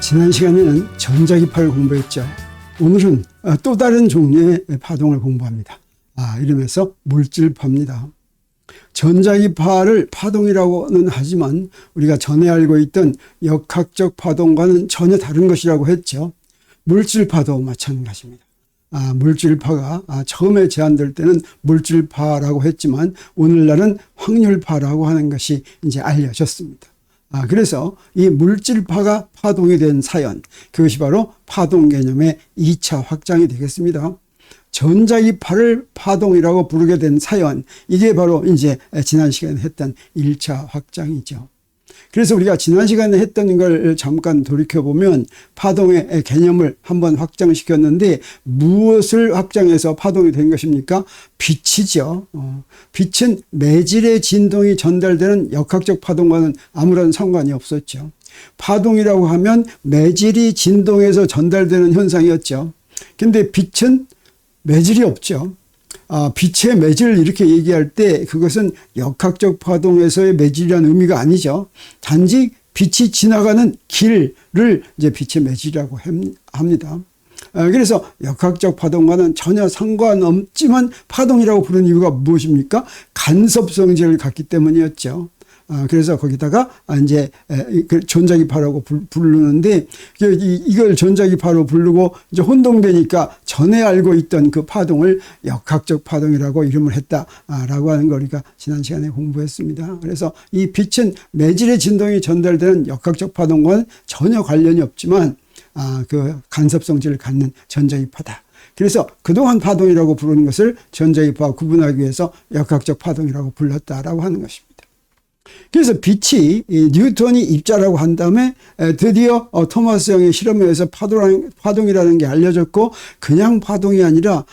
지난 시간에는 전자기파를 공부했죠. 오늘은 또 다른 종류의 파동을 공부합니다. 이러면서 물질파입니다. 전자기파를 파동이라고는 하지만 우리가 전에 알고 있던 역학적 파동과는 전혀 다른 것이라고 했죠. 물질파도 마찬가지입니다. 물질파가 처음에 제안될 때는 물질파라고 했지만 오늘날은 확률파라고 하는 것이 이제 알려졌습니다. 그래서 이 물질파가 파동이 된 사연, 그것이 바로 파동 개념의 2차 확장이 되겠습니다. 전자기파를 파동이라고 부르게 된 사연, 이게 바로 이제 지난 시간에 했던 1차 확장이죠. 그래서 우리가 지난 시간에 했던 걸 잠깐 돌이켜보면 파동의 개념을 한번 확장시켰는데 무엇을 확장해서 파동이 된 것입니까? 빛이죠. 빛은 매질의 진동이 전달되는 역학적 파동과는 아무런 상관이 없었죠. 파동이라고 하면 매질이 진동해서 전달되는 현상이었죠. 근데 빛은 매질이 없죠. 빛의 매질을 이렇게 얘기할 때 그것은 역학적 파동에서의 매질이라는 의미가 아니죠. 단지 빛이 지나가는 길을 이제 빛의 매질이라고 합니다. 그래서 역학적 파동과는 전혀 상관없지만 파동이라고 부르는 이유가 무엇입니까? 간섭성질을 갖기 때문이었죠. 그래서 거기다가 이제 전자기파라고 부르는데 이걸 전자기파로 부르고 이제 혼동되니까 전에 알고 있던 그 파동을 역학적 파동이라고 이름을 했다라고 하는 걸 우리가 지난 시간에 공부했습니다. 그래서 이 빛은 매질의 진동이 전달되는 역학적 파동과는 전혀 관련이 없지만 그 간섭성질을 갖는 전자기파다. 그래서 그동안 파동이라고 부르는 것을 전자기파와 구분하기 위해서 역학적 파동이라고 불렀다라고 하는 것입니다. 그래서 빛이 뉴턴이 입자라고 한 다음에 드디어 토마스 영의 실험에 의해서 파동이라는 게 알려졌고 그냥 파동이 아니라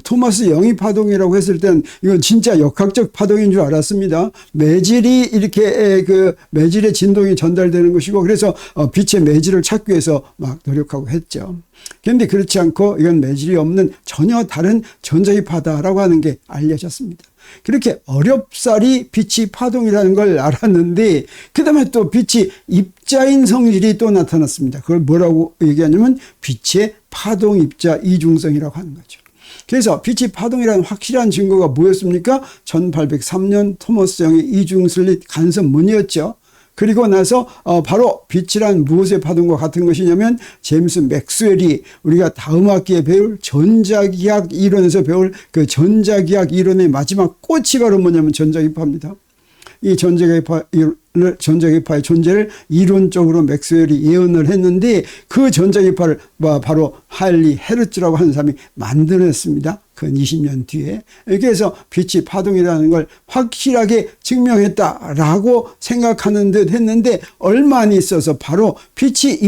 토마스 영이 파동이라고 했을 때는 이건 진짜 역학적 파동인 줄 알았습니다. 매질이 이렇게 그 매질의 진동이 전달되는 것이고 그래서 빛의 매질을 찾기 위해서 막 노력하고 했죠. 그런데 그렇지 않고 이건 매질이 없는 전혀 다른 전자기파다라고 하는 게 알려졌습니다. 그렇게 어렵사리 빛이 파동이라는 걸 알았는데 그 다음에 또 빛이 입자인 성질이 또 나타났습니다. 그걸 뭐라고 얘기하냐면 빛의 파동 입자 이중성이라고 하는 거죠. 그래서 빛이 파동이라는 확실한 증거가 뭐였습니까? 1803년 토머스 영의 이중슬릿 간섭문이었죠. 그리고 나서 바로 빛이란 무엇의 파동과 같은 것이냐면 제임스 맥스웰이 우리가 다음 학기에 배울 전자기학 이론에서 배울 그 전자기학 이론의 마지막 꽃이 바로 뭐냐면 전자기파입니다. 이 전자기파의 존재를 이론적으로 맥스웰이 예언을 했는데 그 전자기파를 바로 하일리 헤르츠라고 하는 사람이 만들어냈습니다. 그 20년 뒤에. 그래서 빛이 파동이라는 걸 확실하게 증명했다라고 생각하는 듯 했는데 얼마 안 있어서 바로 빛이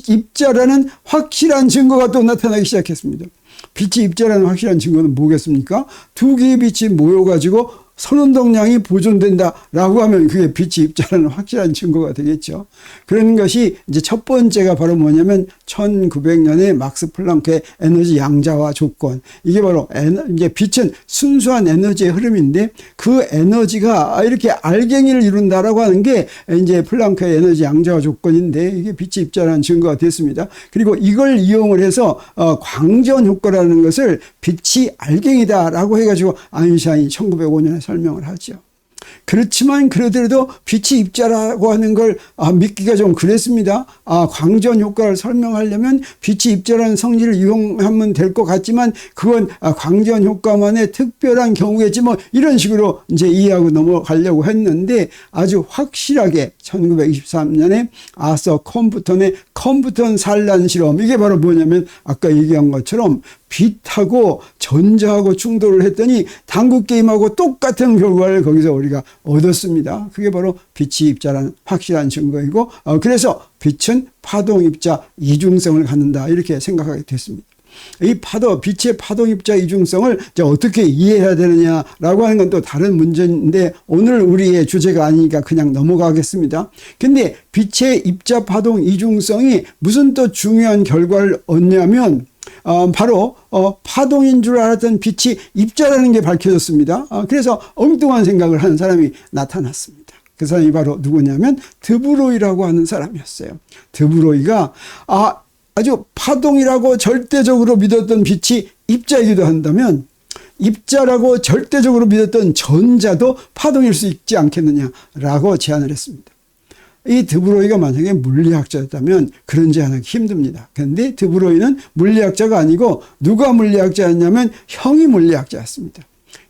입자라는 확실한 증거가 또 나타나기 시작했습니다. 빛이 입자라는 확실한 증거는 뭐겠습니까? 두 개의 빛이 모여가지고 선운동량이 보존된다라고 하면 그게 빛이 입자라는 확실한 증거가 되겠죠. 그런 것이 이제 첫 번째가 바로 뭐냐면 1900년에 막스 플랑크의 에너지 양자화 조건. 이게 바로 이제 빛은 순수한 에너지의 흐름인데 그 에너지가 이렇게 알갱이를 이룬다라고 하는 게 이제 플랑크의 에너지 양자화 조건인데 이게 빛이 입자라는 증거가 됐습니다. 그리고 이걸 이용을 해서 광전 효과라는 것을 빛이 알갱이다라고 해가지고 아인슈타인이 1905년에 설명을 하죠. 그렇지만 그러더라도 빛이 입자라고 하는 걸 믿기가 좀 그랬습니다. 광전 효과를 설명하려면 빛이 입자라는 성질을 이용하면 될 것 같지만 그건 광전 효과만의 특별한 경우겠지 뭐 이런 식으로 이제 이해하고 넘어가려고 했는데 아주 확실하게 1923년에 아서 컴프턴의 컴프턴 산란 실험 이게 바로 뭐냐면 아까 얘기한 것처럼 빛하고 전자하고 충돌을 했더니 당구 게임하고 똑같은 결과를 거기서 우리가 얻었습니다. 그게 바로 빛이 입자라는 확실한 증거이고 그래서 빛은 파동 입자 이중성을 갖는다 이렇게 생각하게 됐습니다. 이 빛의 파동 입자 이중성을 이제 어떻게 이해해야 되느냐라고 하는 건 또 다른 문제인데 오늘 우리의 주제가 아니니까 그냥 넘어가겠습니다. 근데 빛의 입자 파동 이중성이 무슨 또 중요한 결과를 얻냐면 바로 파동인 줄 알았던 빛이 입자라는 게 밝혀졌습니다. 그래서 엉뚱한 생각을 하는 사람이 나타났습니다. 그 사람이 바로 누구냐면 드브로이라고 하는 사람이었어요. 드브로이가 아주 파동이라고 절대적으로 믿었던 빛이 입자이기도 한다면 입자라고 절대적으로 믿었던 전자도 파동일 수 있지 않겠느냐라고 제안을 했습니다. 이 드브로이가 만약에 물리학자였다면 그런 제안하기 힘듭니다. 그런데 드브로이는 물리학자가 아니고 누가 물리학자였냐면 형이 물리학자였습니다.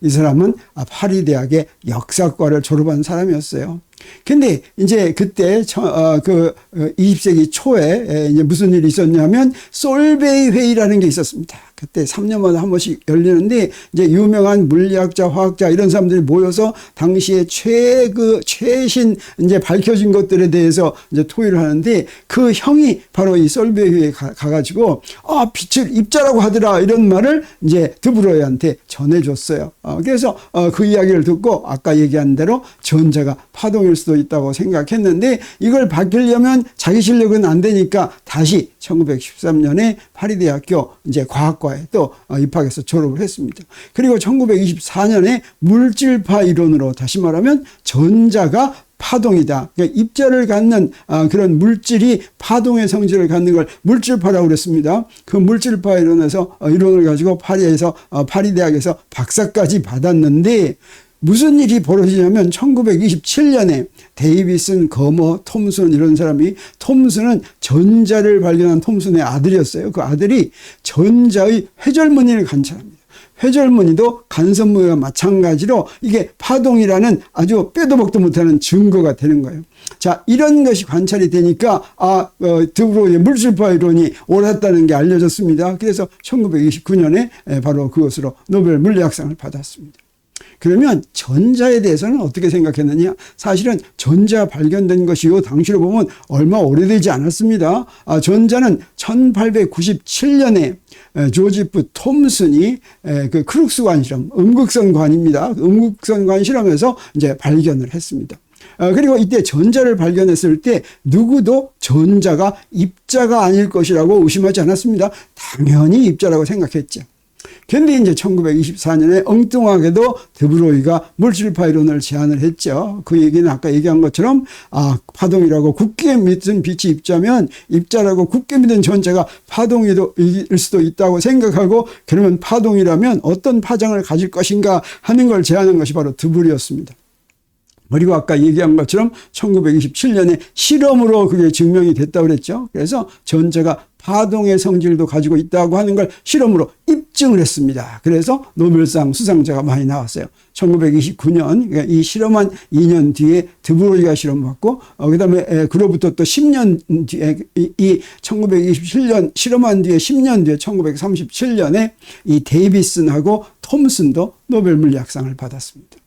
이 사람은 파리 대학의 역사과를 졸업한 사람이었어요. 근데 이제 그때 20세기 초에 이제 무슨 일이 있었냐면 솔베이 회의라는 게 있었습니다. 그때 3년마다 한 번씩 열리는데 이제 유명한 물리학자, 화학자 이런 사람들이 모여서 당시에 최신 이제 밝혀진 것들에 대해서 이제 토의를 하는데 그 형이 바로 이 솔베이 회의에 가가지고 빛을 입자라고 하더라 이런 말을 이제 드브로이한테 전해줬어요. 그래서 그 이야기를 듣고 아까 얘기한 대로 전자가 파동일 수도 있다고 생각했는데 이걸 밝히려면 자기 실력은 안 되니까 다시 1913년에 파리대학교 이제 과학과에 또 입학해서 졸업을 했습니다. 그리고 1924년에 물질파 이론으로 다시 말하면 전자가 파동이다. 그러니까 입자를 갖는 그런 물질이 파동의 성질을 갖는 걸 물질파라고 그랬습니다. 그 물질파 이론을 가지고 파리대학에서 박사까지 받았는데 무슨 일이 벌어지냐면 1927년에 데이비슨, 거머, 톰슨 이런 사람이 톰슨은 전자를 발견한 톰슨의 아들이었어요. 그 아들이 전자의 회절무늬를 관찰합니다. 회절무늬도 간섭무늬와 마찬가지로 이게 파동이라는 아주 빼도 박도 못하는 증거가 되는 거예요. 자, 이런 것이 관찰이 되니까 드브로이의 물질파 이론이 옳았다는 게 알려졌습니다. 그래서 1929년에 바로 그것으로 노벨 물리학상을 받았습니다. 그러면 전자에 대해서는 어떻게 생각했느냐? 사실은 전자 발견된 것이요 당시로 보면 얼마 오래되지 않았습니다. 전자는 1897년에 조지프 톰슨이 그 크룩스관 실험, 음극선관입니다. 음극선관 실험에서 이제 발견을 했습니다. 그리고 이때 전자를 발견했을 때 누구도 전자가 입자가 아닐 것이라고 의심하지 않았습니다. 당연히 입자라고 생각했죠. 그런데 이제 1924년에 엉뚱하게도 드브로이가 물질파 이론을 제안을 했죠. 그 얘기는 아까 얘기한 것처럼 파동이라고 굳게 믿은 빛이 입자면 입자라고 굳게 믿은 전자가 파동일 수도 있다고 생각하고 그러면 파동이라면 어떤 파장을 가질 것인가 하는 걸 제안한 것이 바로 드브로이였습니다. 그리고 아까 얘기한 것처럼 1927년에 실험으로 그게 증명이 됐다고 그랬죠. 그래서 전자가 파동의 성질도 가지고 있다고 하는 걸 실험으로 입증을 했습니다. 그래서 노벨상 수상자가 많이 나왔어요. 1929년, 그러니까 이 실험한 2년 뒤에 드브로이가 실험받고, 그 다음에 그로부터 또 10년 뒤에, 이 1927년 실험한 뒤에 10년 뒤에 1937년에 이 데이비슨하고 톰슨도 노벨 물리학상을 받았습니다.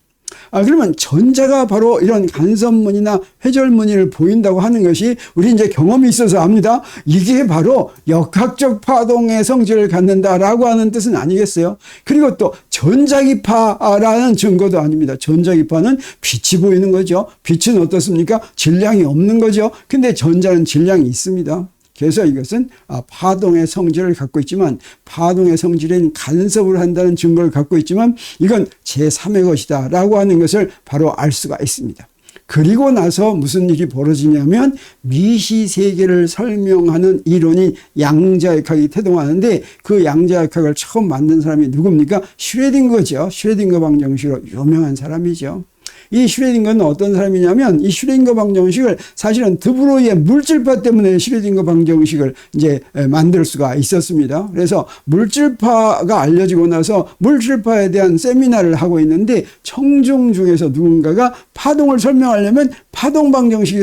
그러면 전자가 바로 이런 간섭무늬나 회절무늬를 보인다고 하는 것이 우리 이제 경험이 있어서 압니다. 이게 바로 역학적 파동의 성질을 갖는다라고 하는 뜻은 아니겠어요? 그리고 또 전자기파라는 증거도 아닙니다. 전자기파는 빛이 보이는 거죠. 빛은 어떻습니까? 질량이 없는 거죠. 근데 전자는 질량이 있습니다. 그래서 이것은 파동의 성질을 갖고 있지만 파동의 성질은 간섭을 한다는 증거를 갖고 있지만 이건 제3의 것이다 라고 하는 것을 바로 알 수가 있습니다. 그리고 나서 무슨 일이 벌어지냐면 미시세계를 설명하는 이론인 양자역학이 태동하는데 그 양자역학을 처음 만든 사람이 누굽니까? 슈레딩거죠. 슈레딩거 방정식으로 유명한 사람이죠. 이 슈레딩거는 어떤 사람이냐면 이 슈레딩거 방정식을 사실은 드브로이의 물질파 때문에 슈레딩거 방정식을 이제 만들 수가 있었습니다. 그래서 물질파가 알려지고 나서 물질파에 대한 세미나를 하고 있는데 청중 중에서 누군가가 파동을 설명하려면 파동 방정식이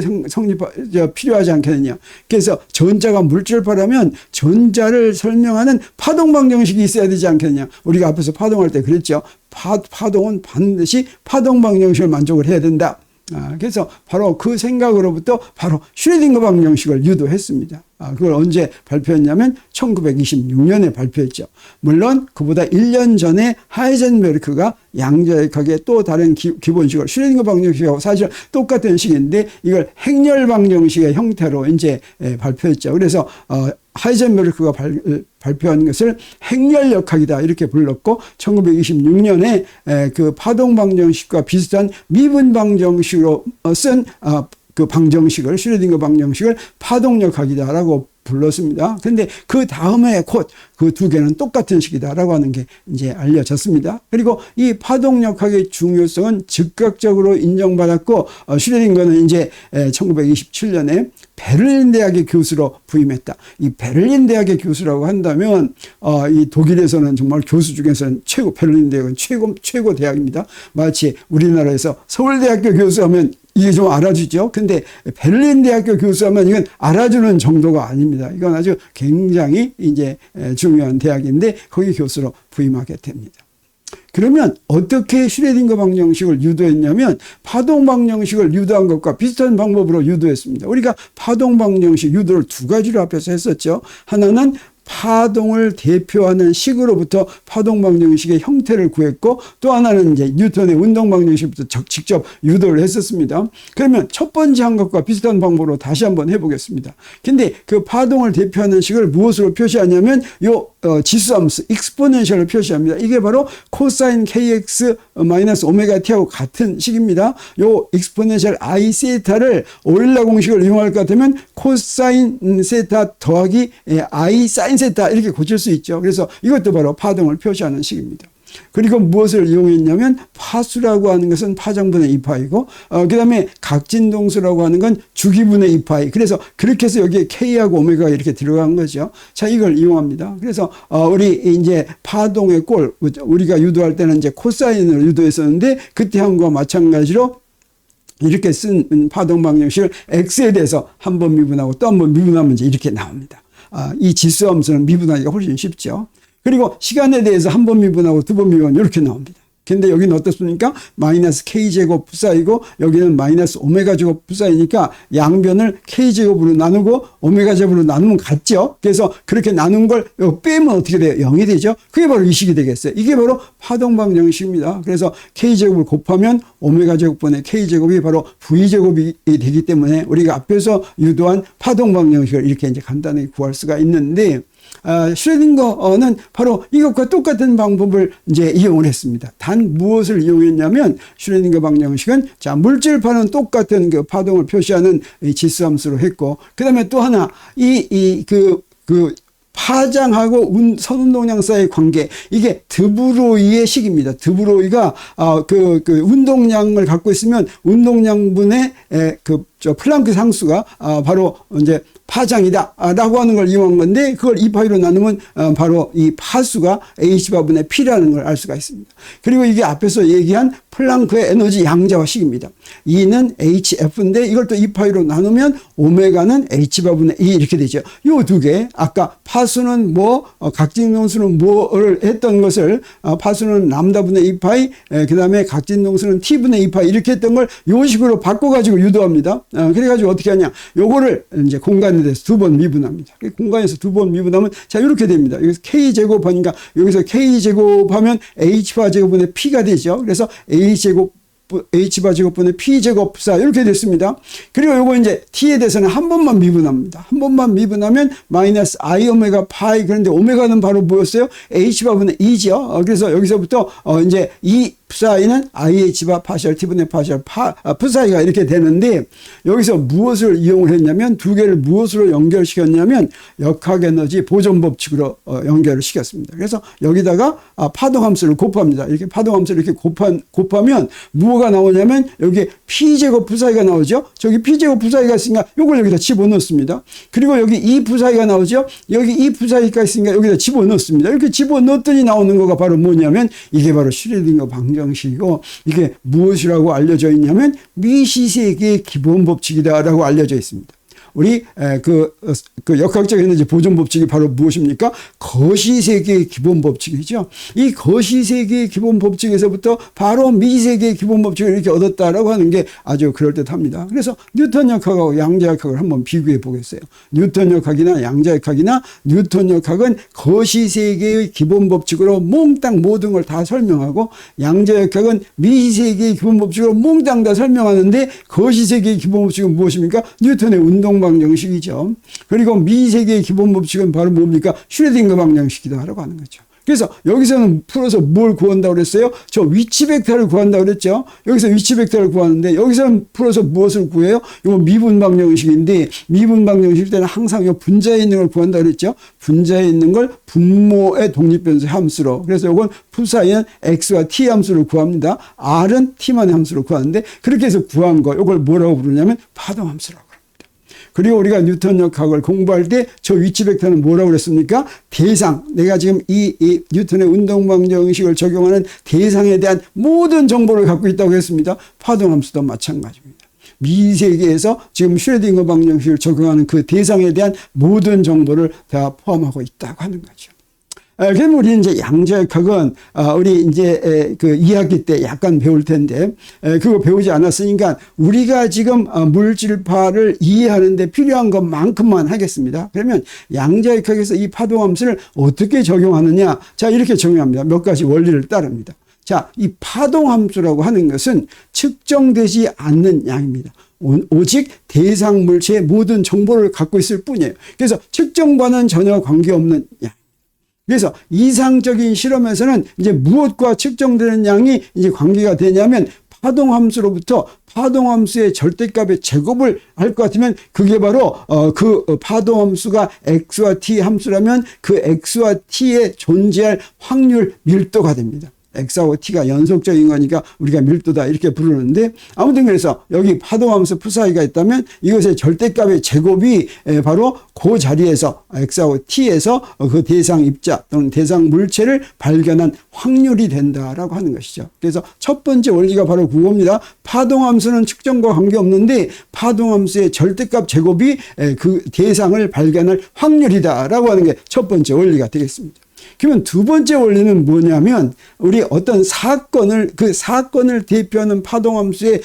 필요하지 않겠느냐. 그래서 전자가 물질파라면 전자를 설명하는 파동 방정식이 있어야 되지 않겠느냐. 우리가 앞에서 파동할 때 그랬죠. 파동은 반드시 파동 방정식을 만족을 해야 된다. 그래서 바로 그 생각으로부터 바로 슈레딩거 방정식을 유도했습니다. 그걸 언제 발표했냐면 1926년에 발표했죠. 물론 그보다 1년 전에 하이젠베르크가 양자역학의 또 다른 기본식을 슈레딩거 방정식하고 사실 똑같은 식인데 이걸 행렬 방정식의 형태로 이제 발표했죠. 그래서 하이젠베르크가 발표한 것을 행렬역학이다 이렇게 불렀고 1926년에 그 파동방정식과 비슷한 미분방정식으로 쓴 그 방정식을 슈레딩거 방정식을 파동역학이다라고 불렀습니다. 근데 그 다음에 곧 그 두 개는 똑같은 식이다라고 하는 게 이제 알려졌습니다. 그리고 이 파동역학의 중요성은 즉각적으로 인정받았고 슈레딩거는 이제 1927년에 베를린 대학의 교수로 부임했다. 이 베를린 대학의 교수라고 한다면 이 독일에서는 정말 교수 중에서는 베를린 대학은 최고 대학입니다. 마치 우리나라에서 서울대학교 교수하면 이게 좀 알아주죠. 근데 베를린 대학교 교수하면 이건 알아주는 정도가 아닙니다. 이건 아주 굉장히 이제 중요한 대학인데 거기 교수로 부임하게 됩니다. 그러면 어떻게 슈레딩거 방정식을 유도했냐면 파동 방정식을 유도한 것과 비슷한 방법으로 유도했습니다. 우리가 파동 방정식 유도를 두 가지로 앞에서 했었죠. 하나는 파동을 대표하는 식으로부터 파동 방정식의 형태를 구했고 또 하나는 이제 뉴턴의 운동 방정식부터 직접 유도를 했었습니다. 그러면 첫 번째 한 것과 비슷한 방법으로 다시 한번 해보겠습니다. 근데 그 파동을 대표하는 식을 무엇으로 표시하냐면 요 지수함수 익스포넨셜을 표시합니다. 이게 바로 코사인 kx 마이너스 오메가 t하고 같은 식입니다. 요 익스포넨셜 i 세타를 오일러 공식을 이용할 것 같으면 코사인 세타 더하기 i 사인 세타 이렇게 고칠 수 있죠. 그래서 이것도 바로 파동을 표시하는 식입니다. 그리고 무엇을 이용했냐면 파수라고 하는 것은 파장분의 2파이고 그 다음에 각진동수라고 하는 건 주기분의 2파이. 그래서 그렇게 해서 여기에 K하고 오메가가 이렇게 들어간 거죠. 자, 이걸 이용합니다. 그래서 우리 이제 파동의 꼴 우리가 유도할 때는 이제 코사인으로 유도했었는데 그때 한 거와 마찬가지로 이렇게 쓴 파동 방정식을 X에 대해서 한 번 미분하고 또 한 번 미분하면 이제 이렇게 나옵니다. 이 지수함수는 미분하기가 훨씬 쉽죠. 그리고 시간에 대해서 한 번 미분하고 두 번 미분하면 이렇게 나옵니다. 근데 여기는 어떻습니까? 마이너스 K제곱 부사이고 여기는 마이너스 오메가 제곱 부사이니까 양변을 K제곱으로 나누고 오메가 제곱으로 나누면 같죠? 그래서 그렇게 나눈 걸 빼면 어떻게 돼요? 0이 되죠? 그게 바로 이 식이 되겠어요. 이게 바로 파동방정식입니다. 그래서 K제곱을 곱하면 오메가 제곱분의 K제곱이 바로 V제곱이 되기 때문에 우리가 앞에서 유도한 파동방정식을 이렇게 이제 간단하게 구할 수가 있는데 슈레딩거는 바로 이것과 똑같은 방법을 이제 이용을 했습니다. 단 무엇을 이용했냐면 슈레딩거 방정식은 자 물질파는 똑같은 그 파동을 표시하는 이 지수함수로 했고 그 다음에 또 하나 그 파장하고 선운동량 사이의 관계 이게 드브로이의 식입니다. 드브로이가 그 운동량을 갖고 있으면 운동량분의 플랑크 상수가 바로 이제 파장이다라고 하는 걸 이용한 건데 그걸 2파이로 나누면 바로 이 파수가 h바분의 p라는 걸 알 수가 있습니다. 그리고 이게 앞에서 얘기한 플랑크의 에너지 양자화식입니다. E는 hf인데 이걸 또 2파이로 나누면 오메가는 h바분의 e 이렇게 되죠. 요 두 개 아까 파수는 뭐 각진동수는 뭐를 했던 것을 파수는 람다분의 2파이 그 다음에 각진동수는 t분의 2파이 이렇게 했던 걸 요 식으로 바꿔가지고 유도합니다. 그래가지고 어떻게 하냐 요거를 이제 공간에 대해서 두 번 미분합니다. 공간에서 두 번 미분하면 자 이렇게 됩니다. 여기서 K제곱 하니까 여기서 K제곱 하면 H바 제곱분의 P가 되죠. 그래서 H바 제곱분의 P제곱 부사 이렇게 됐습니다. 그리고 요거 이제 T에 대해서는 한 번만 미분합니다. 한 번만 미분하면 마이너스 I 오메가 파이 그런데 오메가는 바로 뭐였어요? H바분의 2죠. 그래서 여기서부터 이제 이 p사이는 IH바 파셜 T분의 파셜 p사이가 이렇게 되는데 여기서 무엇을 이용을 했냐면 두 개를 무엇으로 연결시켰냐면 역학에너지 보존법칙으로 연결을 시켰습니다. 그래서 여기다가 파동함수를 곱합니다. 이렇게 파동함수를 이렇게 곱하면 무엇가 나오냐면 여기 P제곱 p사이가 나오죠. 저기 P제곱 p사이가 있으니까 이걸 여기다 집어넣습니다. 그리고 여기 이 p사이가 나오죠. 여기 이 p사이가 있으니까 여기다 집어넣습니다. 이렇게 집어넣었더니 나오는 거가 바로 뭐냐면 이게 바로 슈레딩거 방정식이고 이게 무엇이라고 알려져 있냐면 미시세계의 기본 법칙이다라고 알려져 있습니다. 우리 그 역학적 에너지 보존 법칙이 바로 무엇입니까? 거시세계의 기본 법칙이죠. 이 거시세계의 기본 법칙에서부터 바로 미세계의 기본 법칙을 이렇게 얻었다라고 하는 게 아주 그럴듯합니다. 그래서 뉴턴 역학하고 양자 역학을 한번 비교해 보겠어요. 뉴턴 역학이나 양자 역학이나 뉴턴 역학은 거시세계의 기본 법칙으로 몽땅 모든 걸 다 설명하고 양자 역학은 미세계의 기본 법칙으로 몽땅 다 설명하는데 거시세계의 기본 법칙은 무엇입니까? 뉴턴의 운동 방정식이죠. 그리고 미세계의 기본 법칙은 바로 뭡니까? 슈레딩거 방정식이다라고 하는 거죠. 그래서 여기서는 풀어서 뭘 구한다고 그랬어요? 저 위치 벡터를 구한다고 그랬죠. 여기서 위치 벡터를 구하는데 여기서는 풀어서 무엇을 구해요? 이거 미분 방정식인데 미분 방정식 때는 항상 이 분자에 있는 걸 구한다고 그랬죠. 분자에 있는 걸 분모의 독립변수 함수로. 그래서 이건 푸사이는 x와 t 함수를 구합니다. r은 t만의 함수로 구하는데 그렇게 해서 구한 거 이걸 뭐라고 부르냐면 파동 함수라고. 그리고 우리가 뉴턴 역학을 공부할 때 저 위치 벡터는 뭐라고 그랬습니까? 대상. 내가 지금 이 뉴턴의 운동방정식을 적용하는 대상에 대한 모든 정보를 갖고 있다고 했습니다. 파동함수도 마찬가지입니다. 미세계에서 지금 슈레딩거 방정식을 적용하는 그 대상에 대한 모든 정보를 다 포함하고 있다고 하는 거죠. 그럼 우리 이제 양자역학은 우리 이제 그 2학기 때 약간 배울 텐데 그거 배우지 않았으니까 우리가 지금 물질파를 이해하는데 필요한 것만큼만 하겠습니다. 그러면 양자역학에서 이 파동함수를 어떻게 적용하느냐? 자, 이렇게 적용합니다. 몇 가지 원리를 따릅니다. 자, 이 파동함수라고 하는 것은 측정되지 않는 양입니다. 오직 대상 물체의 모든 정보를 갖고 있을 뿐이에요. 그래서 측정과는 전혀 관계없는 양. 그래서 이상적인 실험에서는 이제 무엇과 측정되는 양이 이제 관계가 되냐면 파동함수로부터 파동함수의 절대값의 제곱을 할 것 같으면 그게 바로 그 파동함수가 x와 t 함수라면 그 x와 t에 존재할 확률 밀도가 됩니다. x하고 t가 연속적인 거니까 우리가 밀도다 이렇게 부르는데 아무튼 그래서 여기 파동함수 푸사이가 있다면 이것의 절대값의 제곱이 바로 그 자리에서 x하고 t에서 그 대상 입자 또는 대상 물체를 발견한 확률이 된다라고 하는 것이죠. 그래서 첫 번째 원리가 바로 그겁니다. 파동함수는 측정과 관계없는데 파동함수의 절대값 제곱이 그 대상을 발견할 확률이다라고 하는 게 첫 번째 원리가 되겠습니다. 그러면 두 번째 원리는 뭐냐면 우리 어떤 사건을 그 사건을 대표하는 파동함수의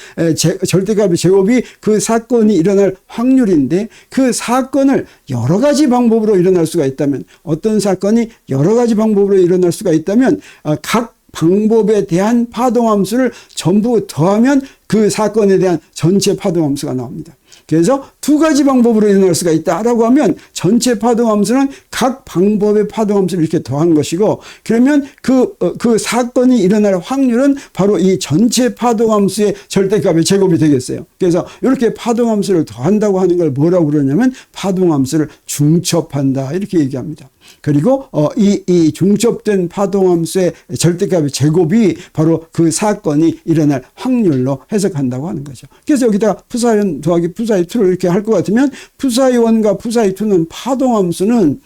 절대값의 제곱이 그 사건이 일어날 확률인데 그 사건을 여러 가지 방법으로 일어날 수가 있다면 어떤 사건이 여러 가지 방법으로 일어날 수가 있다면 각 방법에 대한 파동함수를 전부 더하면 그 사건에 대한 전체 파동함수가 나옵니다. 그래서 두 가지 방법으로 일어날 수가 있다라고 하면 전체 파동함수는 각 방법의 파동함수를 이렇게 더한 것이고 그러면 그 사건이 일어날 확률은 바로 이 전체 파동함수의 절대값의 제곱이 되겠어요. 그래서 이렇게 파동함수를 더한다고 하는 걸 뭐라고 그러냐면 파동함수를 중첩한다 이렇게 얘기합니다. 그리고 이 중첩된 파동함수의 절대값의 제곱이 바로 그 사건이 일어날 확률로 해석한다고 하는 거죠. 그래서 여기다가 푸사이 1 더하기 푸사이 2를 이렇게 할 것 같으면 푸사이 1과 푸사이 2는 파동함수는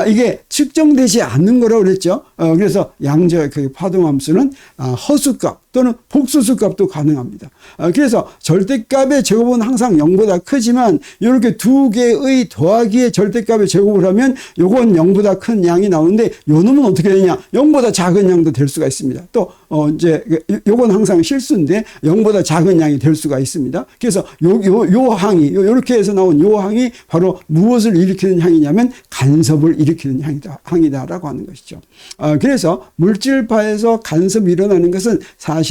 이게 측정되지 않는 거라고 그랬죠. 그래서 양자역학의 파동함수는 허수값 또는 복소수 값도 가능합니다. 그래서 절대값의 제곱은 항상 0보다 크지만 이렇게 두 개의 더하기의 절대값의 제곱을 하면 요건 0보다 큰 양이 나오는데 요 놈은 어떻게 되냐? 0보다 작은 양도 될 수가 있습니다. 또 이제 요건 항상 실수인데 0보다 작은 양이 될 수가 있습니다. 그래서 요 항이 요렇게 해서 나온 요 항이 바로 무엇을 일으키는 항이냐면 간섭을 일으키는 항이다라고 하는 것이죠. 그래서 물질파에서 간섭이 일어나는 것은 사실은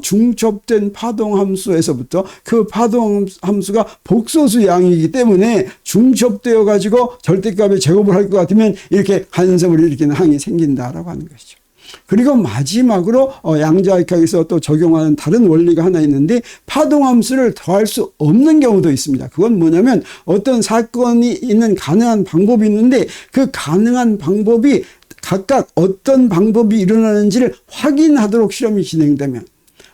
중첩된 파동함수에서부터 그 파동함수가 복소수 양이기 때문에 중첩되어 가지고 절대값의 제곱을 할 것 같으면 이렇게 간섭을 일으키는 항이 생긴다라고 하는 것이죠. 그리고 마지막으로 양자역학에서 또 적용하는 다른 원리가 하나 있는데 파동함수를 더할 수 없는 경우도 있습니다. 그건 뭐냐면 어떤 사건이 있는 가능한 방법이 있는데 그 가능한 방법이 각각 어떤 방법이 일어나는지를 확인하도록 실험이 진행되면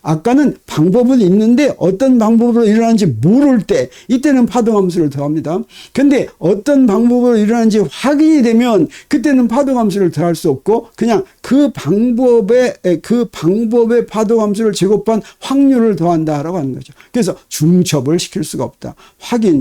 아까는 방법은 있는데 어떤 방법으로 일어나는지 모를 때 이때는 파동함수를 더합니다. 근데 어떤 방법으로 일어나는지 확인이 되면 그때는 파동함수를 더할 수 없고 그냥 그 방법의 파동함수를 제곱한 확률을 더한다라고 하는 거죠. 그래서 중첩을 시킬 수가 없다.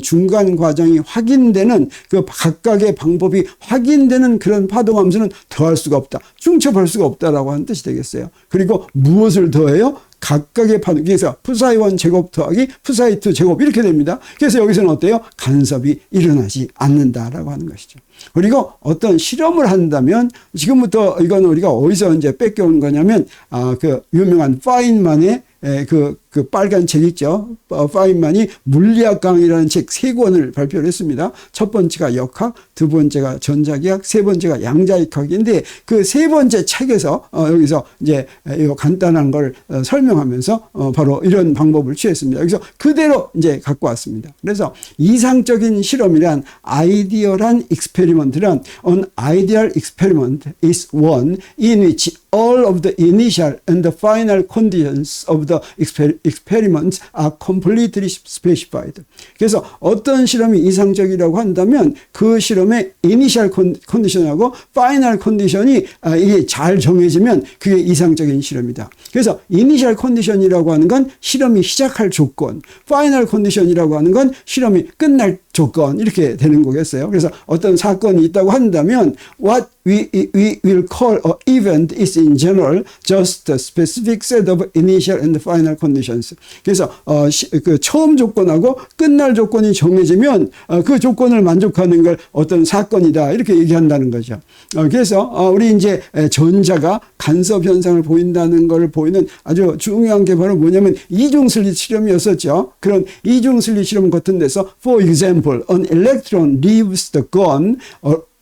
중간 과정이 확인되는 그 각각의 방법이 확인되는 그런 파동함수는 더할 수가 없다. 중첩할 수가 없다라고 하는 뜻이 되겠어요. 그리고 무엇을 더해요? 각각의 파동, 그래서 푸사이 1 제곱 더하기 푸사이 2 제곱 이렇게 됩니다. 그래서 여기서는 어때요? 간섭이 일어나지 않는다라고 하는 것이죠. 그리고 어떤 실험을 한다면 지금부터 이건 우리가 어디서 이제 뺏겨온 거냐면 그 유명한 파인만의 그 그 빨간 책 있죠. 파인만이 물리학 강의라는 책 3권을 발표를 했습니다. 첫 번째가 역학, 두 번째가 전자기학, 세 번째가 양자역학인데 그 세 번째 책에서 여기서 이제 이 간단한 걸 설명하면서 바로 이런 방법을 취했습니다. 여기서 그대로 이제 갖고 왔습니다. 그래서 이상적인 실험이란 아이디얼한 익스페리먼트란 an ideal experiment is one in which all of the initial and the final conditions of the experiment are completely specified. 그래서 어떤 실험이 이상적이라고 한다면 그 실험의 initial condition하고 final condition이 이게 잘 정해지면 그게 이상적인 실험이다. 그래서 initial condition이라고 하는 건 실험이 시작할 조건, final condition이라고 하는 건 실험이 끝날 조건 이렇게 되는 거겠어요. 그래서 어떤 사건이 있다고 한다면 what we will call an event is in general just the specific set of initial and final conditions. 그래서 그 처음 조건하고 끝날 조건이 정해지면 그 조건을 만족하는 걸 어떤 사건이다 이렇게 얘기한다는 거죠. 그래서 우리 이제 전자가 간섭 현상을 보인다는 걸 보이는 아주 중요한 게 바로 뭐냐면 이중슬릿 실험이었었죠. 그런 이중슬릿 실험 같은 데서 for example, an electron leaves the gun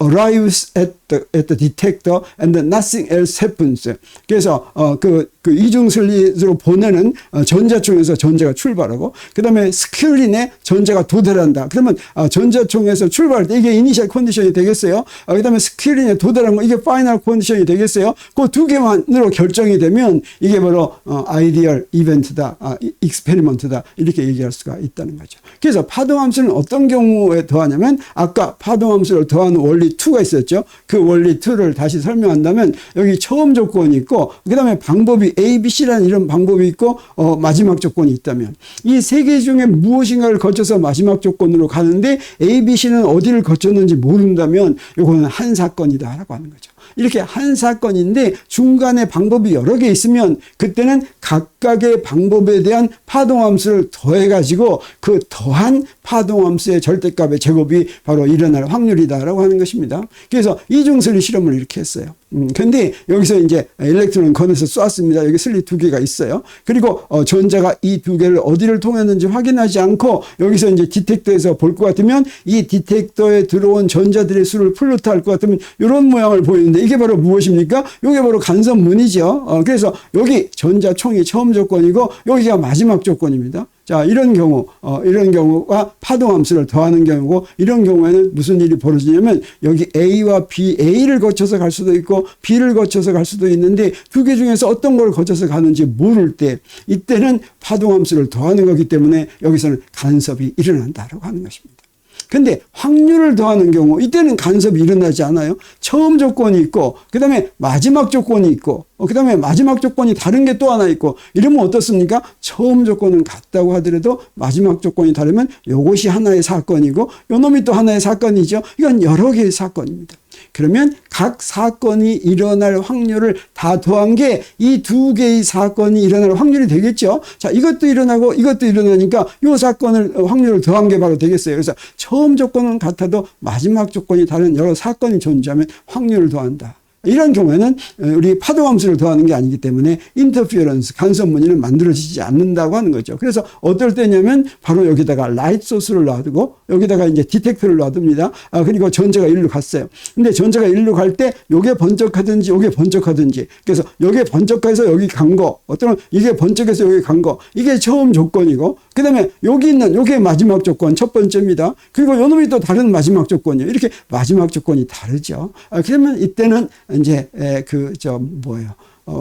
arrives at the detector and nothing else happens. 그래서 그 이중슬릿으로 보내는 전자총에서 전자가 출발하고 그 다음에 스크린에 전자가 도달한다. 그러면 전자총에서 출발할 때 이게 이니셜 컨디션이 되겠어요. 그 다음에 스크린에 도달한 거 이게 파이널 컨디션이 되겠어요. 그 두 개만으로 결정이 되면 이게 바로 아이디얼 이벤트다, 익스페리먼트다 이렇게 얘기할 수가 있다는 거죠. 그래서 파동함수는 어떤 경우에 더하냐면 아까 파동함수를 더하는 원리 2가 있었죠. 그 원리 2를 다시 설명한다면 여기 처음 조건이 있고 그 다음에 방법이 A, B, C라는 이런 방법이 있고 마지막 조건이 있다면 이 세 개 중에 무엇인가를 거쳐서 마지막 조건으로 가는데 A, B, C는 어디를 거쳤는지 모른다면 이거는 한 사건이다 라고 하는 거죠. 이렇게 한 사건인데 중간에 방법이 여러 개 있으면 그때는 각각의 방법에 대한 파동함수를 더해가지고 그 더한 파동함수의 절대값의 제곱이 바로 일어날 확률이다라고 하는 것입니다. 그래서 이중슬릿 실험을 이렇게 했어요. 근데 여기서 이제 일렉트론을 꺼내서 쐈습니다. 여기 슬릿 2개가 있어요. 그리고 전자가 이 2개를 어디를 통했는지 확인하지 않고 여기서 이제 디텍터에서 볼 것 같으면 이 디텍터에 들어온 전자들의 수를 플루트할 것 같으면 이런 모양을 보이는데 이게 바로 무엇입니까? 이게 바로 간섭문이죠. 그래서 여기 전자총이 처음 조건이고 여기가 마지막 조건입니다. 자, 이런 경우가 파동함수를 더하는 경우고 이런 경우에는 무슨 일이 벌어지냐면 여기 A와 B, A를 거쳐서 갈 수도 있고 B를 거쳐서 갈 수도 있는데 두 개 중에서 어떤 걸 거쳐서 가는지 모를 때 이때는 파동함수를 더하는 거기 때문에 여기서는 간섭이 일어난다라고 하는 것입니다. 근데 확률을 더하는 경우 이때는 간섭이 일어나지 않아요. 처음 조건이 있고 그 다음에 마지막 조건이 있고 그 다음에 마지막 조건이 다른 게 또 하나 있고 이러면 어떻습니까? 처음 조건은 같다고 하더라도 마지막 조건이 다르면 이것이 하나의 사건이고 요놈이 또 하나의 사건이죠. 이건 여러 개의 사건입니다. 그러면 각 사건이 일어날 확률을 다 더한 게 이 두 개의 사건이 일어날 확률이 되겠죠. 자, 이것도 일어나고 이것도 일어나니까 이 사건을 확률을 더한 게 바로 되겠어요. 그래서 처음 조건은 같아도 마지막 조건이 다른 여러 사건이 존재하면 확률을 더한다. 이런 경우에는 우리 파동함수를 더하는 게 아니기 때문에 인터피어런스, 간섭 무늬는 만들어지지 않는다고 하는 거죠. 그래서 어떨 때냐면 바로 여기다가 라이트 소스를 놔두고 여기다가 이제 디텍터를 놔둡니다. 그리고 전자가 일로 갔어요. 근데 전자가 일로 갈 때 요게 번쩍하든지 요게 번쩍하든지 그래서 요게 번쩍해서 여기 간 거, 어떤 이게 번쩍해서 여기 간 거, 이게 처음 조건이고 그 다음에 여기 있는 요게 마지막 조건 첫 번째입니다. 그리고 요놈이 또 다른 마지막 조건이에요. 이렇게 마지막 조건이 다르죠. 그러면 이때는 이제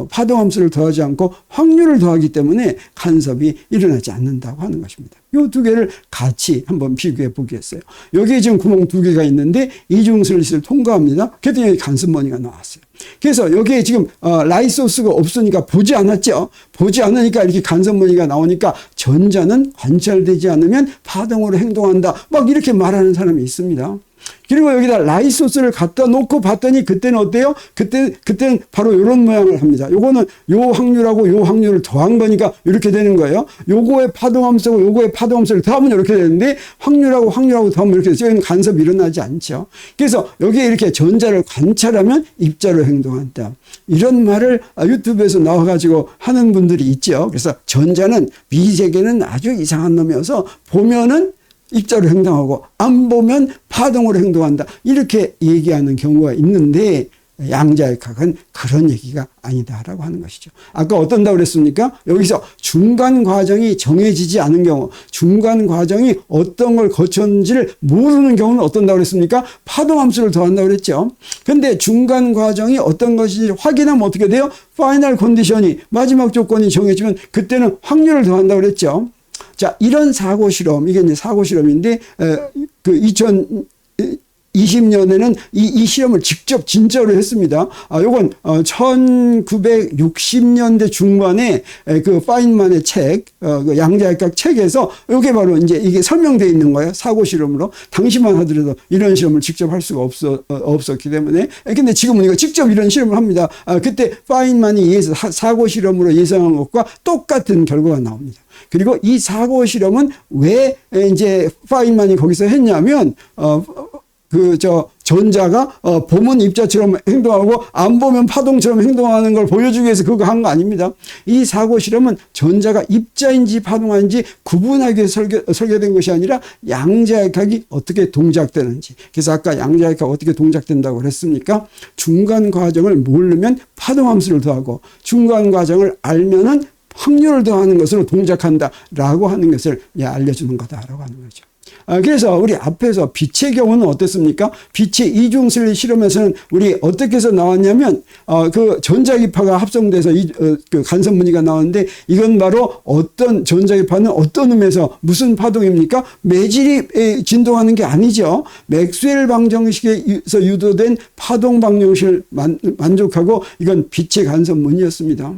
파동함수를 더하지 않고 확률을 더하기 때문에 간섭이 일어나지 않는다고 하는 것입니다. 이 두 개를 같이 한번 비교해 보겠어요. 여기에 지금 구멍 두 개가 있는데 이중슬릿을 통과합니다. 그랬더니 여기 간섭머니가 나왔어요. 그래서 여기에 지금 라이소스가 없으니까 보지 않았죠. 보지 않으니까 이렇게 간섭머니가 나오니까 전자는 관찰되지 않으면 파동으로 행동한다. 막 이렇게 말하는 사람이 있습니다. 그리고 여기다 라이소스를 갖다 놓고 봤더니 그때는 어때요? 그때는 바로 이런 모양을 합니다. 요거는 요 확률하고 요 확률을 더한 거니까 이렇게 되는 거예요. 요거의 파동함수하고 요거의 파동함수를 더하면 이렇게 되는데 확률하고 더하면 이렇게 되죠. 여기는 간섭이 일어나지 않죠. 그래서 여기에 이렇게 전자를 관찰하면 입자로 행동한다. 이런 말을 유튜브에서 나와가지고 하는 분들이 있죠. 그래서 전자는 미세계는 아주 이상한 놈이어서 보면은 입자로 행동하고 안 보면 파동으로 행동한다. 이렇게 얘기하는 경우가 있는데 양자역학은 그런 얘기가 아니다라고 하는 것이죠. 아까 어떤다고 그랬습니까? 여기서 중간 과정이 정해지지 않은 경우, 중간 과정이 어떤 걸 거쳤는지를 모르는 경우는 어떤다고 그랬습니까? 파동함수를 더한다고 그랬죠. 근데 중간 과정이 어떤 것인지 확인하면 어떻게 돼요? 파이널 컨디션이, 마지막 조건이 정해지면 그때는 확률을 더한다고 그랬죠. 자, 이런 사고 실험, 이게 이제 사고 실험인데, 그 2020년에는 이 실험을 직접 진짜로 했습니다. 요건 1960년대 중반에 그 파인만의 책, 그 양자역학 책에서 요게 바로 이제 이게 설명되어 있는 거예요. 사고 실험으로. 당시만 하더라도 이런 실험을 직접 할 수가 없었기 때문에. 근데 지금은 이거 직접 이런 실험을 합니다. 그때 파인만이 사고 실험으로 예상한 것과 똑같은 결과가 나옵니다. 그리고 이 사고 실험은 왜 이제 파인만이 거기서 했냐면, 전자가 보면 입자처럼 행동하고 안 보면 파동처럼 행동하는 걸 보여주기 위해서 그거 한 거 아닙니다. 이 사고 실험은 전자가 입자인지 파동인지 구분하기 위해서 설계된 것이 아니라 양자역학이 어떻게 동작되는지. 그래서 아까 양자역학 어떻게 동작된다고 그랬습니까? 중간 과정을 모르면 파동함수를 더하고 중간 과정을 알면은 확률을 더하는 것으로 동작한다라고 하는 것을 알려주는 거다라고 하는 거죠. 그래서 우리 앞에서 빛의 경우는 어땠습니까? 빛의 이중슬릿 실험에서는 우리 어떻게 해서 나왔냐면, 그 전자기파가 합성돼서 그 간섭무늬가 나오는데, 이건 바로 어떤 전자기파는 어떤 의미에서 무슨 파동입니까? 매질이 진동하는 게 아니죠. 맥스웰 방정식에서 유도된 파동 방정식을 만족하고 이건 빛의 간섭무늬였습니다.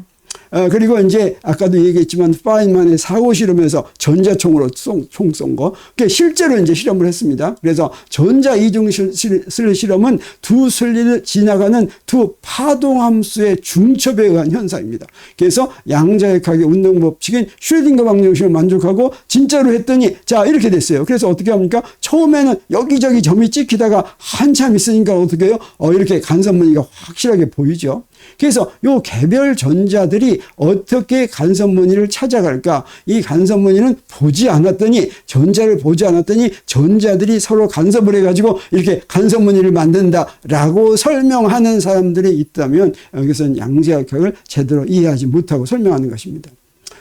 그리고 이제 아까도 얘기했지만 파인만의 사고 실험에서 전자총으로 총 쏜 거. 실제로 이제 실험을 했습니다. 그래서 전자 이중 슬릿 실험은 두 슬릿을 지나가는 두 파동함수의 중첩에 의한 현상입니다. 그래서 양자역학의 운동 법칙인 슈레딩거 방정식을 만족하고 진짜로 했더니 자 이렇게 됐어요. 그래서 어떻게 합니까? 처음에는 여기저기 점이 찍히다가 한참 있으니까 어떻게 해요? 이렇게 간섭무늬가 확실하게 보이죠. 그래서 요 개별 전자들이 어떻게 간섭무늬를 찾아갈까? 이 간섭무늬는 보지 않았더니, 전자를 보지 않았더니 전자들이 서로 간섭을 해가지고 이렇게 간섭무늬를 만든다라고 설명하는 사람들이 있다면 여기서는 양자역학을 제대로 이해하지 못하고 설명하는 것입니다.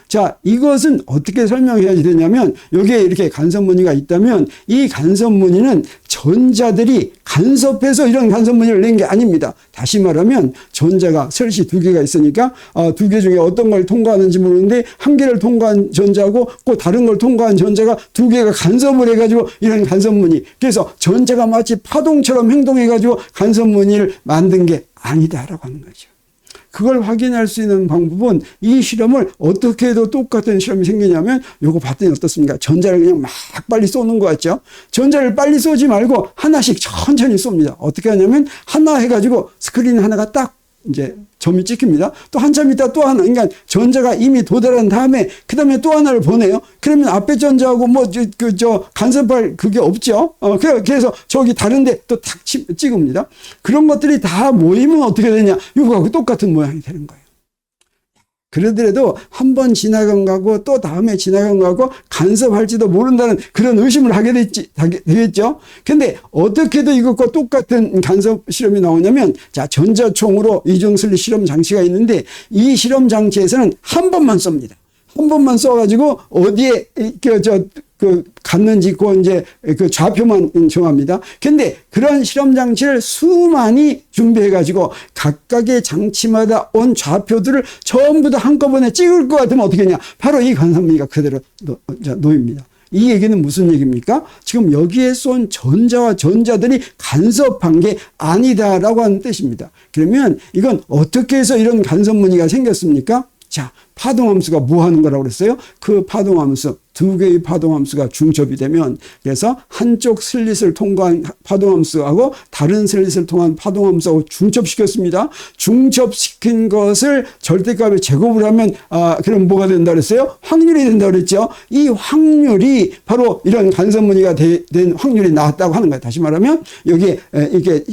자, 이것은 어떻게 설명해야 되냐면, 여기에 이렇게 간섭무늬가 있다면 이 간섭무늬는 전자들이 간섭해서 이런 간섭무늬를 낸 게 아닙니다. 다시 말하면 전자가 슬릿이 두 개가 있으니까 두 개 중에 어떤 걸 통과하는지 모르는데 한 개를 통과한 전자하고 또 다른 걸 통과한 전자가 두 개가 간섭을 해가지고 이런 간섭무늬. 그래서 전자가 마치 파동처럼 행동해가지고 간섭무늬를 만든 게 아니다라고 하는 거죠. 그걸 확인할 수 있는 방법은 이 실험을 어떻게 해도 똑같은 실험이 생기냐면 요거 봤더니 어떻습니까? 전자를 그냥 막 빨리 쏘는 거 같죠? 전자를 빨리 쏘지 말고 하나씩 천천히 쏩니다. 어떻게 하냐면 하나 해가지고 스크린 하나가 딱 이제 점이 찍힙니다. 또 한참 있다 또 하나. 그러니까 전자가 이미 도달한 다음에 그 다음에 또 하나를 보내요. 그러면 앞에 전자하고 간섭할 그게 없죠. 그래서 저기 다른데 또 탁 찍습니다. 그런 것들이 다 모이면 어떻게 되냐? 이거하고 똑같은 모양이 되는 거예요. 그러더라도 한 번 지나간 거하고 또 다음에 지나간 거하고 간섭할지도 모른다는 그런 의심을 하게 되겠죠. 근데 어떻게도 이것과 똑같은 간섭 실험이 나오냐면, 자, 전자총으로 이중슬릿 실험 장치가 있는데 이 실험 장치에서는 한 번만 쏩니다. 한 번만 써가지고 어디에 갔는지 이제 그 좌표만 정합니다. 근데 그런 실험 장치를 수많이 준비해가지고 각각의 장치마다 온 좌표들을 전부 다 한꺼번에 찍을 것 같으면 어떻게 하냐? 바로 이 간섭무늬가 그대로 놓입니다. 이 얘기는 무슨 얘기입니까? 지금 여기에 쏜 전자와 전자들이 간섭한 게 아니다라고 하는 뜻입니다. 그러면 이건 어떻게 해서 이런 간섭무늬가 생겼습니까? 자, 파동함수가 뭐 하는 거라고 그랬어요? 그 파동함수, 두 개의 파동함수가 중첩이 되면, 그래서 한쪽 슬릿을 통과한 파동함수하고 다른 슬릿을 통한 파동함수하고 중첩시켰습니다. 중첩시킨 것을 절대값에 제곱을 하면, 그럼 뭐가 된다 그랬어요? 확률이 된다 그랬죠? 이 확률이 바로 이런 간섭무늬가 된 확률이 나왔다고 하는 거예요. 다시 말하면, 여기에, 이게,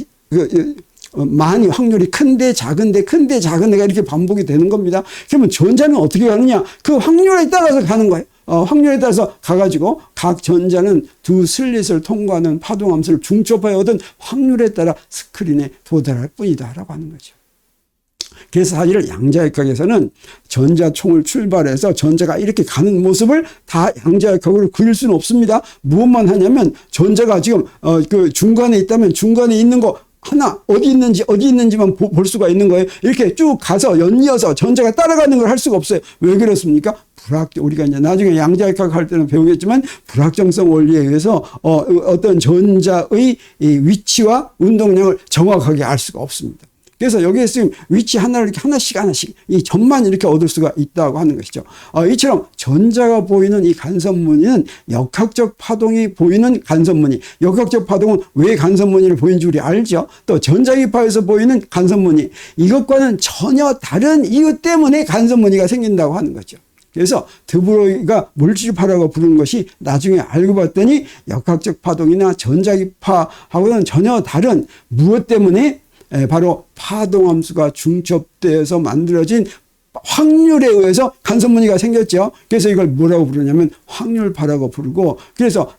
많이 확률이 큰데 작은데 큰데 작은데가 이렇게 반복이 되는 겁니다. 그러면 전자는 어떻게 가느냐? 그 확률에 따라서 가는 거예요. 확률에 따라서 가가지고 각 전자는 두 슬릿을 통과하는 파동함수를 중첩하여 얻은 확률에 따라 스크린에 도달할 뿐이다 라고 하는 거죠. 그래서 사실 양자역학에서는 전자총을 출발해서 전자가 이렇게 가는 모습을 다 양자역학으로 그릴 수는 없습니다. 무엇만 하냐면 전자가 지금 그 중간에 있다면 중간에 있는 거 하나 어디 있는지만 볼 수가 있는 거예요. 이렇게 쭉 가서 연이어서 전자가 따라가는 걸 할 수가 없어요. 왜 그렇습니까? 우리가 이제 나중에 양자역학 할 때는 배우겠지만 불확정성 원리에 의해서 어떤 전자의 이 위치와 운동량을 정확하게 알 수가 없습니다. 그래서 여기에 지금 위치 하나를 이렇게 하나씩 이 점만 이렇게 얻을 수가 있다고 하는 것이죠. 이처럼 전자가 보이는 이 간섭무늬는 역학적 파동이 보이는 간섭무늬. 역학적 파동은 왜 간섭무늬를 보이는 줄 우리 알죠. 또 전자기파에서 보이는 간섭무늬. 이것과는 전혀 다른 이유 때문에 간섭무늬가 생긴다고 하는 거죠. 그래서 드브로이가 물질파라고 부르는 것이 나중에 알고 봤더니 역학적 파동이나 전자기파하고는 전혀 다른 무엇 때문에 바로 파동함수가 중첩되어서 만들어진 확률에 의해서 간섭무늬가 생겼죠. 그래서 이걸 뭐라고 부르냐면 확률파라고 부르고, 그래서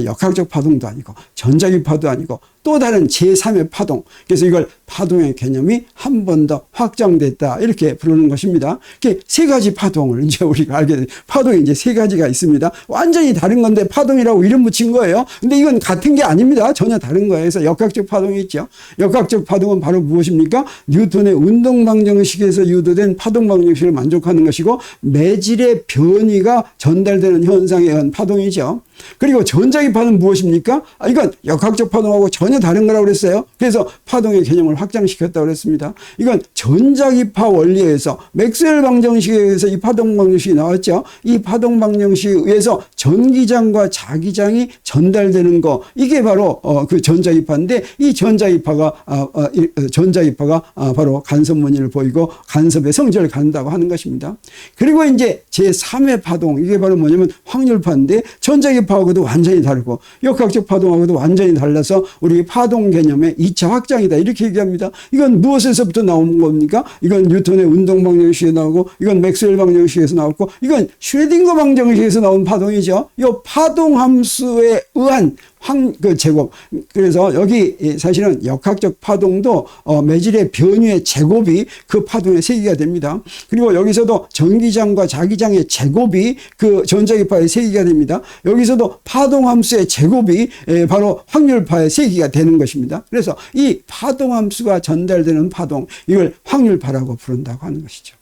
역학적 파동도 아니고 전자기파도 아니고 또 다른 제3의 파동. 그래서 이걸 파동의 개념이 한 번 더 확장됐다 이렇게 부르는 것입니다. 이렇게 세 가지 파동을 이제 우리가 알게 된 파동이 이제 세 가지가 있습니다. 완전히 다른 건데 파동이라고 이름 붙인 거예요. 근데 이건 같은 게 아닙니다. 전혀 다른 거예요. 그래서 역학적 파동이 있죠. 역학적 파동은 바로 무엇입니까? 뉴턴의 운동방정식에서 유도된 파동방정식을 만족하는 것이고 매질의 변이가 전달되는 현상에 의한 파동이죠. 그리고 전자기파는 무엇입니까? 이건 역학적 파동하고 전혀 다른 거라고 그랬어요. 그래서 파동의 개념을 확장시켰다고 그랬습니다. 이건 전자기파 원리에서 맥스웰 방정식에 의해서 이 파동 방정식이 나왔죠. 이 파동 방정식에 의해서 전기장과 자기장이 전달되는 거, 이게 바로 그 전자기파인데, 이 전자기파가 바로 간섭무늬를 보이고 간섭의 성질을 갖는다고 하는 것입니다. 그리고 이제 제3의 파동, 이게 바로 뭐냐면 확률파인데 전자기파하고도 완전히 다르고 역학적 파동하고도 완전히 달라서 우리 파동 개념의 2차 확장이다 이렇게 얘기합니다. 이건 무엇에서부터 나온 겁니까? 이건 뉴턴의 운동 방정식에 나오고, 이건 맥스웰 방정식에서 나왔고, 이건 슈레딩거 방정식에서 나온 파동이죠. 이 파동 함수에 의한 그 제곱. 그래서 여기 사실은 역학적 파동도 매질의 변유의 제곱이 그 파동의 세기가 됩니다. 그리고 여기서도 전기장과 자기장의 제곱이 그 전자기파의 세기가 됩니다. 여기서도 파동함수의 제곱이 바로 확률파의 세기가 되는 것입니다. 그래서 이 파동함수가 전달되는 파동, 이걸 확률파라고 부른다고 하는 것이죠.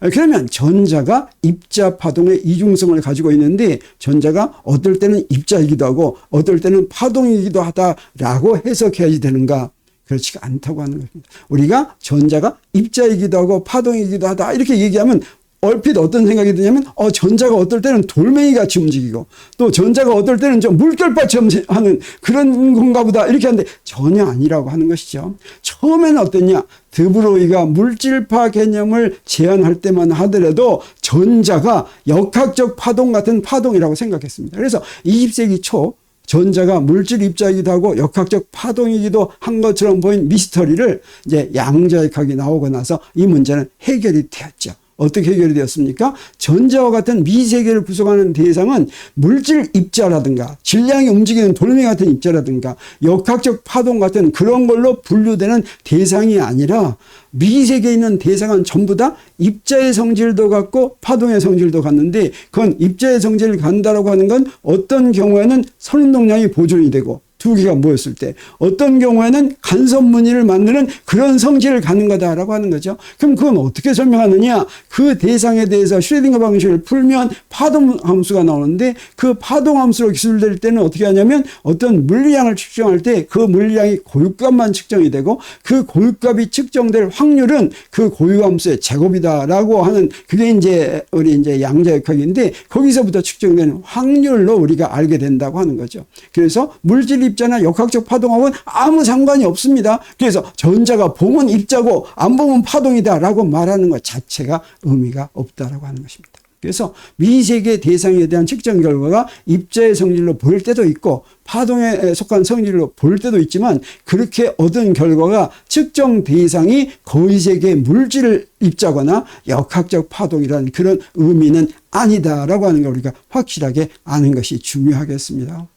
그러면 전자가 입자 파동의 이중성을 가지고 있는데, 전자가 어떨 때는 입자이기도 하고 어떨 때는 파동이기도 하다라고 해석해야지 되는가? 그렇지가 않다고 하는 겁니다. 우리가 전자가 입자이기도 하고 파동이기도 하다 이렇게 얘기하면 얼핏 어떤 생각이 드냐면 전자가 어떨 때는 돌멩이같이 움직이고 또 전자가 어떨 때는 좀 물결밭처럼 하는 그런 건가 보다 이렇게 하는데 전혀 아니라고 하는 것이죠. 처음에는 어땠냐? 드브로이가 물질파 개념을 제안할 때만 하더라도 전자가 역학적 파동 같은 파동이라고 생각했습니다. 그래서 20세기 초 전자가 물질 입자이기도 하고 역학적 파동이기도 한 것처럼 보인 미스터리를 이제 양자역학이 나오고 나서 이 문제는 해결이 되었죠. 어떻게 해결이 되었습니까? 전자와 같은 미세계를 구성하는 대상은 물질 입자라든가 질량이 움직이는 돌멩이 같은 입자라든가 역학적 파동 같은 그런 걸로 분류되는 대상이 아니라 미세계에 있는 대상은 전부 다 입자의 성질도 갖고 파동의 성질도 갖는데, 그건 입자의 성질을 갖는다라고 하는 건 어떤 경우에는 선운동량이 보존이 되고 두 개가 모였을 때 어떤 경우에는 간섭무늬를 만드는 그런 성질을 갖는 거다라고 하는 거죠. 그럼 그건 어떻게 설명하느냐? 그 대상에 대해서 슈레딩거 방식을 풀면 파동함수가 나오는데 그 파동함수로 기술될 때는 어떻게 하냐면 어떤 물리량을 측정할 때 그 물리량이 고유값만 측정이 되고 그 고유값이 측정될 확률은 그 고유함수의 제곱이다라고 하는 그게 이제 우리 이제 양자역학인데 거기서부터 측정되는 확률로 우리가 알게 된다고 하는 거죠. 그래서 물질 입자나 역학적 파동하고는 아무 상관이 없습니다. 그래서 전자가 보면 입자고 안 보면 파동이다라고 말하는 것 자체가 의미가 없다라고 하는 것입니다. 그래서 미세계 대상에 대한 측정 결과가 입자의 성질로 보일 때도 있고 파동에 속한 성질로 보일 때도 있지만 그렇게 얻은 결과가 측정 대상이 거의세계 물질 입자거나 역학적 파동이라는 그런 의미는 아니다라고 하는 걸 우리가 확실하게 아는 것이 중요하겠습니다.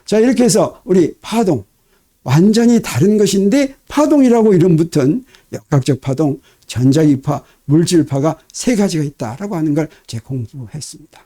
자, 이렇게 해서 우리 파동 완전히 다른 것인데 파동이라고 이름 붙은 역학적 파동, 전자기파, 물질파가 세 가지가 있다라고 하는 걸 제가 공부했습니다.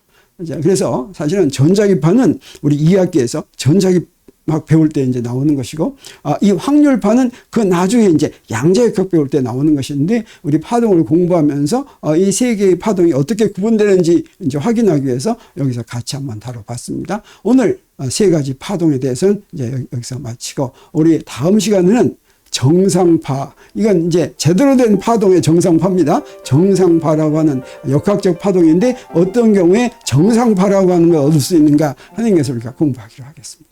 그래서 사실은 전자기파는 우리 2학기에서 전자기파 배울 때 이제 나오는 것이고, 이 확률파는 그 나중에 이제 양자역학 배울 때 나오는 것인데, 우리 파동을 공부하면서 이 세 개의 파동이 어떻게 구분되는지 이제 확인하기 위해서 여기서 같이 한번 다뤄봤습니다. 오늘 세 가지 파동에 대해서는 이제 여기서 마치고, 우리 다음 시간에는 정상파, 이건 이제 제대로 된 파동의 정상파입니다. 정상파라고 하는 역학적 파동인데 어떤 경우에 정상파라고 하는 걸 얻을 수 있는가 하는 것을 우리가 공부하기로 하겠습니다.